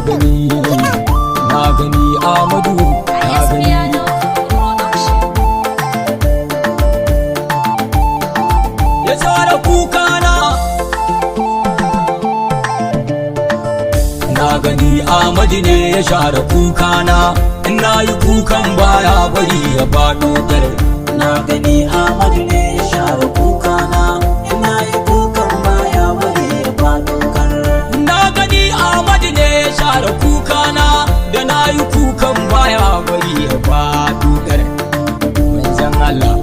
gani Amadu na gani. Ya tsara kukana na gani Amadu ne ya share kukana, ina yi kukan baya bari ya faɗo dare. Na gani Amadu ne ya share kukana, ina yi kukan baya bari ya faɗo kar. Na gani Amadu ne ya share kukana, da na yi kukan baya bari ya faɗo dare. Manzon Allah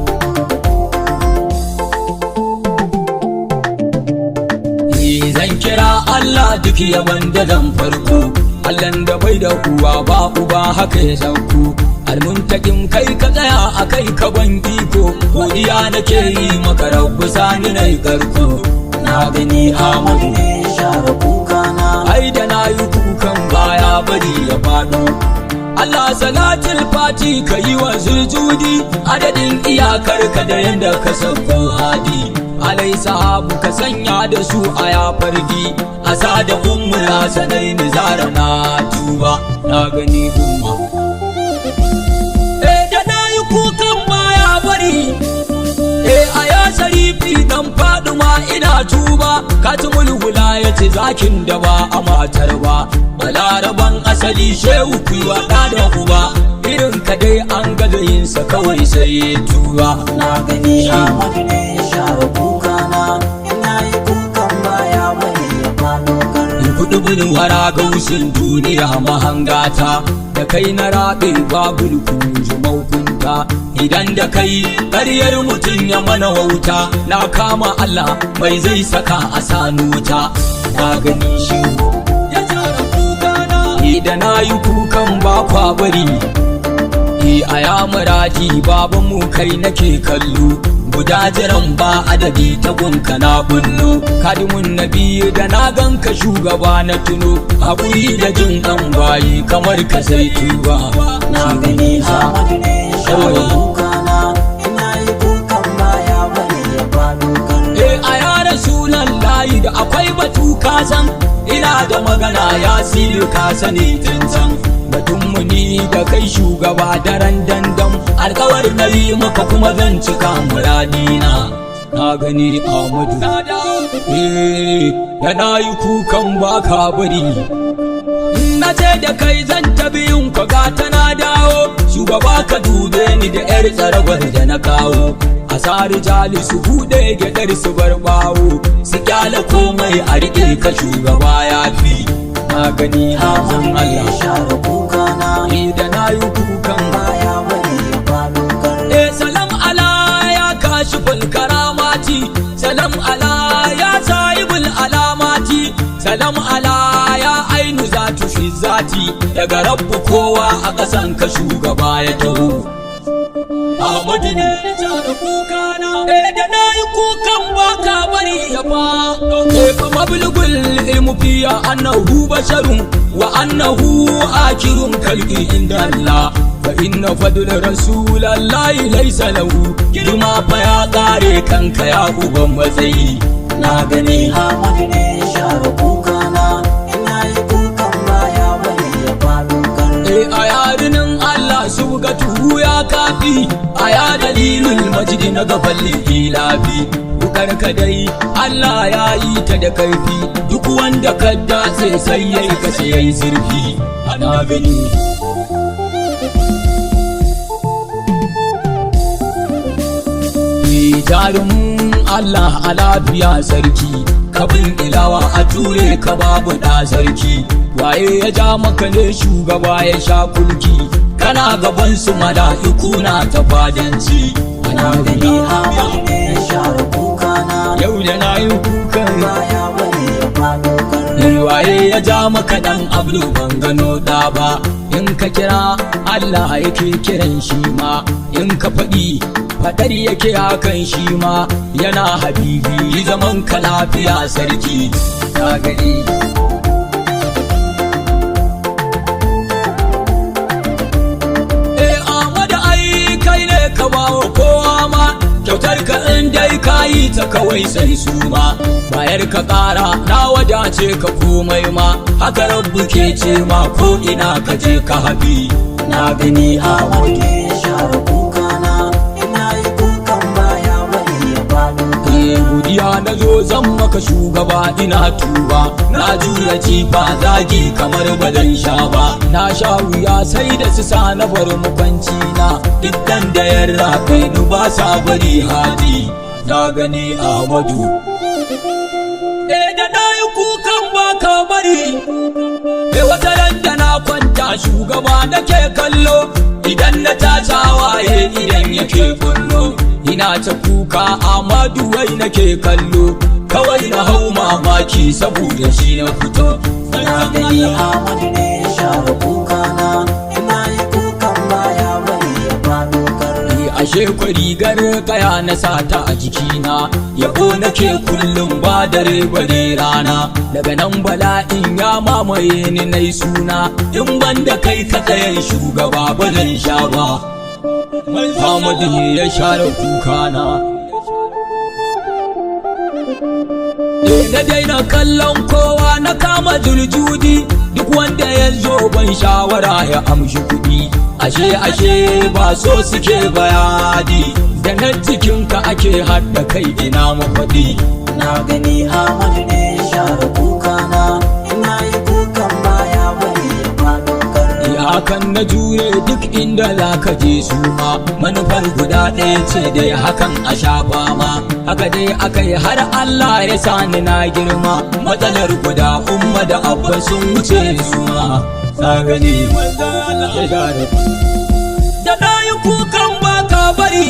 zan kira Allah duk yaban da zan farko, Allahn da bai da uwa ba uba haka ya sauko. Almuntakin kai ka tsaya a kai ka ban iko, godiya nake yi maka rabbu sani na yi karko. Na gani Amadu ne ya share kukana, Ai da na yi kukan baya bari ya faɗo. Allah salatul fati ka yi wa sujudi, adadin iyakar ka da yanda ka sauko hadi. Alai sahabu ka sanya da su a ya fargi, a sa da ummul hasanai ni zara na tuba. Na gani umma da na yi kukan baya bari, a ya sharifi dan Faduma ina tuba. Katimul wilayati zakin da ba a matar ba, balaraban asali shehu kuwa da uba. Irin ka dai an gaza yinsa kawai sai tuba. na gani Amadu ne ya share kukana, ina yi kukan baya bari ya faɗo kar. Kudu gudun wara gausin duniya mahangata, da kai na raɓe babu kunji maukunta. Idan da kai ƙaryar mutum ya mana wauta, na kama Allah mai zai saka a sanuta. Na gani shi ya tara kukana, da na yi kukan ba kwa bari. A ya muradi baban mu kai nake kallo, guda jiran ba adadi ta gunka na bullo. Kadimun nabi da na ganka shugaba na tuno, haƙuri da jin ɗan bayi kamar ka sai tuba. Na gani Amadu ne ya share kukana, ina yi kukan baya bari ya faɗo kar. A ya rasulan layi da akwai batu kasan, ina da magana ya silu ka sani tincan. Batun muni da kai shugaba daren dandam, alkawar na yi maka kuma zan cika muradina. Na gani Amadu da na yi kukan baka bari. Na ce da kai zan tabi yin kwaga ta na dawo, shugaba ka dube ni da yar tsarabar da na kawo. Asari jali su buɗe gyaɗar su bar bawo, su kyala komai a riƙe ka shugaba ya fi. Na gani Amadu ne ya Allah share kukana, da na yi kukan baya bari ya faɗo kar. salam ala ya kashi karamati, salam ala ya sahibul alamati, salam ala ya ainu zatu fi zati. Daga rabbu kowa a ƙasan ka shugaba ya taho. Ahmadu ne ya tara kukana, da na yi kukan baka bari ya faɗo. Fa mablugul ilmu fiya annahu basharun wa annahu akirun kalqi inda Allah. Fa inna fadl rasulallahi laysa lahu, girma fa ya ƙare kanka ya uban matsayi. Na gani Amadu ne ya share kukana, ina yi kukan baya bari ya faɗo kar. A yarinin Allah su ga tuhu ya kafi, a ya dalilin majidi na gaban lilafi. Wukar ka dai Allah ya yi ta da kaifi, duk wanda ka dace sai yayi kashe yayi zurfi. Ana gani jarumin Allah a lafiya sarki, kabin ilawa a ture ka babu da sarki. Waye ya ja maka ne shugaba ya sha kulki, kana gaban su mala'iku na ta fadanci. Na gani Amadu ne ya share kukana, Yau da na yi kukan baya bari ya faɗo kar. waye ya ja maka dan ablu ban gano da ba. In ka kira Allah yake kiran shi ma, in ka faɗi fadar yake hakan shi ma. Yana habibi zaman ka lafiya sarki. Na gani Ahmadu ai kai ne ka bawa kowa ma, kyautar ka in dai ka yi ta kawai sai su ma. Bayar ka ƙara nawa dace ka komai ma haka rabbu ke ce ma ko ina ka je ka habi na gani Ahmadu ne ya share kukana ina yi kukan baya bari ya faɗo godiya na zo zan maka shugaba ina tuba na jura cifa zagi kamar bazan sha ba na sha wuya sai da su sa na bar makwanci na duk dan da yarra kai nu ba sa bari hadi na gani Ahmadu da na yi kukan ba ka bari wata da na kwanta shugaba nake kallo idan na tashi waye idan yake kullo ina ta kuka Ahmadu wai nake kallo kawai na hau mamaki saboda shi na fito na gani Ahmadu ne ya share kukana ina yi kukan baya bari ya faɗo karni ashe kwa rigar kaya na sata a jikina yabo nake kullum ba dare bare rana daga nan bala'in ya mamaye ni nai suna in banda kai ka tsayen shugaba ba zan sha ba Ahmadu ne ya share kukana na daina kallon kowa na kama juljudi duk wanda ya zo ban shawara ya amshi kuɗi ashe ba so suke bayani da na cikinka ake hadda kai ina mafaɗi na gani Ahmadu ne ya share kukana ina yi kukan baya bari ya faɗo karni hakan na jure duk inda za ka je su ma manufar guda ɗaya ce dai hakan a shafa ma haka dai aka yi har Allah ya sani na girma matsalar guda umma da abba sun wuce su ma na gani da na yi kukan ba ka bari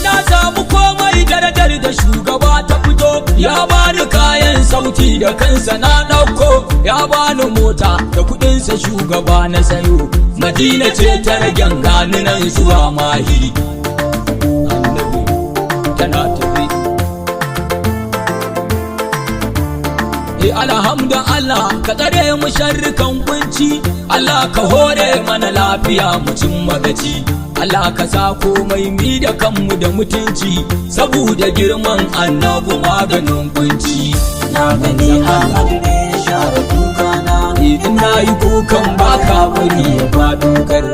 na samu komai darajar da shugaba ta fito ya bani kayan sauti da kansa na ɗauko ya bani mota da kuɗinsa shugaba na sayo madina ce ta ragen gani nan zuwa mahi annabi tana tafi alhamdu Allah ka tsare mu sharrikan kunci Allah ka hore mana lafiya mu cin magaci Allah ka sa komai mi da kanmu da mutunci saboda girman annabi maganin kunci na gani Ahmadu ne ya share kukana ina yi kukan baka bari ya faɗo kar